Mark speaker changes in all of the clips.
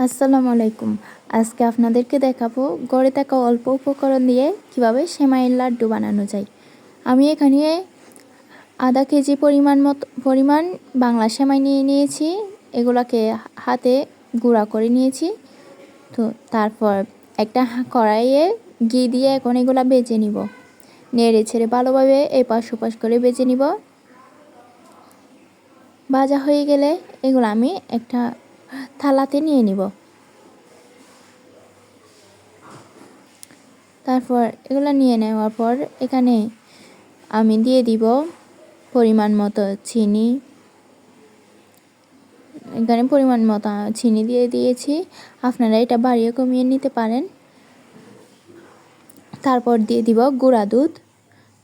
Speaker 1: আসসালামু আলাইকুম। আজকে আপনাদেরকে দেখাবো ঘরে থাকা অল্প উপকরণ দিয়ে কিভাবে সেমাইয়ের লাড্ডু বানানো যায়। আমি এখানে আধা কেজি পরিমাণ বাংলা সেমাই নিয়ে নিয়েছি। এগুলাকে হাতে গুঁড়া করে নিয়েছি। তো তারপর একটা কড়াইয়ে ঘি দিয়ে এখন এগুলা ভেজে নিব। নেড়ে ছেড়ে ভালোভাবে এপাশ ওপাশ করে ভেজে নিব। ভাজা হয়ে গেলে এগুলো আমি একটা থালাতে নিয়ে নিব। তারপর এগুলো নিয়ে নেওয়ার পর এখানে আমি দিয়ে দিব পরিমাণ মতো চিনি। এখানে পরিমাণ মতো চিনি দিয়ে দিয়েছি, আপনারা এটা বাড়িয়ে কমিয়ে নিতে পারেন। তারপর দিয়ে দিব গুঁড়া দুধ।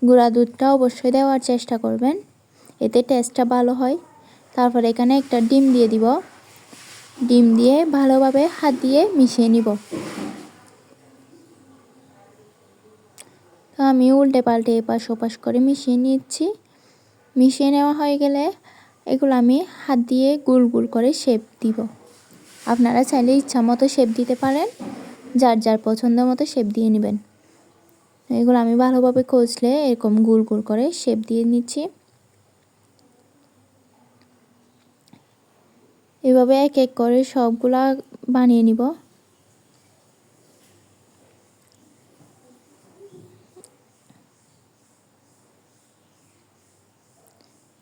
Speaker 1: গুঁড়া দুধটা অবশ্যই দেওয়ার চেষ্টা করবেন, এতে টেস্টটা ভালো হয়। তারপর এখানে একটা ডিম দিয়ে দিব। ডিম দিয়ে ভালোভাবে হাত দিয়ে মিশিয়ে নিব। তো আমি উল্টে পাল্টে এপাশ ওপাশ করে মিশিয়ে নিচ্ছি। মিশিয়ে নেওয়া হয়ে গেলে এগুলো আমি হাত দিয়ে গোল গোল করে শেপ দিব। আপনারা চাইলে ইচ্ছা মতো শেপ দিতে পারেন, যার যার পছন্দ মতো শেপ দিয়ে নেবেন। এগুলো আমি ভালোভাবে কষলে এরকম গোল গোল করে শেপ দিয়ে নিচ্ছি। এভাবে এক এক করে সবগুলা বানিয়ে নিব।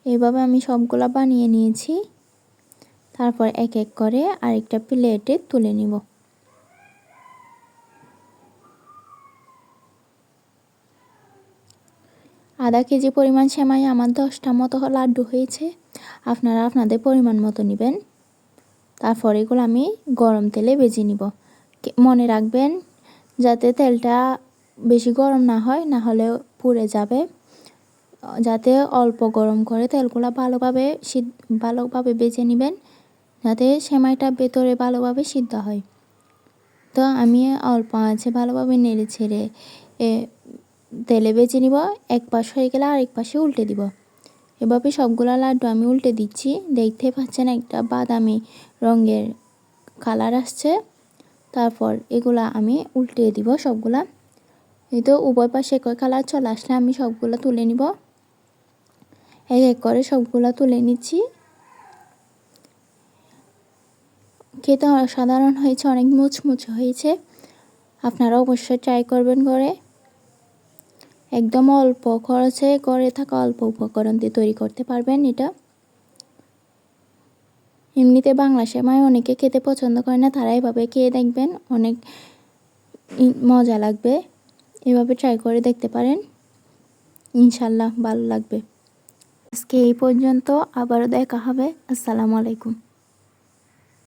Speaker 1: এইভাবে আমি সবগুলা বানিয়ে নিয়েছি। তারপর এক এক করে আরেকটা প্লেটে তুলে নিব। আধা কেজি পরিমাণ সেমাই আমার 10টা মতো লাড্ডু হয়েছে। আপনারা আপনাদের পরিমাণ মতো নেবেন। তারপর এগুলো আমি গরম তেলে ভেজে নিব। মনে রাখবেন যাতে তেলটা বেশি গরম না হয়, না হলে পুড়ে যাবে। যাতে অল্প গরম করে তেলগুলো ভালোভাবে ভেজে নেবেন, যাতে সেমাইটা ভেতরে ভালোভাবে সিদ্ধ হয়। তো আমি অল্প আঁচে ভালোভাবে নেড়ে ছেড়ে তেলে ভেজে নিব। এক পাশ হয়ে গেলে আরেক পাশে উল্টে দিব। এভাবে সবগুলা লাড্ডু আমি উল্টে দিচ্ছি। দেখতে পাচ্ছেন একটা বাদামি রঙের কালার আসছে। তারপর এগুলা আমি উল্টে দিব সবগুলা। এই তো উভয় পাশে একই কালার চলে আসলে আমি সবগুলা তুলে নিব। এক এক করে সবগুলা তুলে নিচ্ছি। খেতে অসাধারণ হয়েছে, অনেক মুচমুচে হয়েছে। আপনারা অবশ্যই ট্রাই করবেন ঘরে। একদম অল্প খরচে ঘরে থাকা অল্প উপকরণ দিয়ে তৈরি করতে পারবেন এটা। এমনিতে বাংলা সেমাই অনেকে খেতে পছন্দ করে না, তারা এভাবে খেয়ে দেখবেন, অনেক মজা লাগবে। এভাবে ট্রাই করে দেখতে পারেন, ইনশাল্লাহ ভালো লাগবে। আজকে এই পর্যন্ত, আবারও দেখা হবে। আসসালামু আলাইকুম।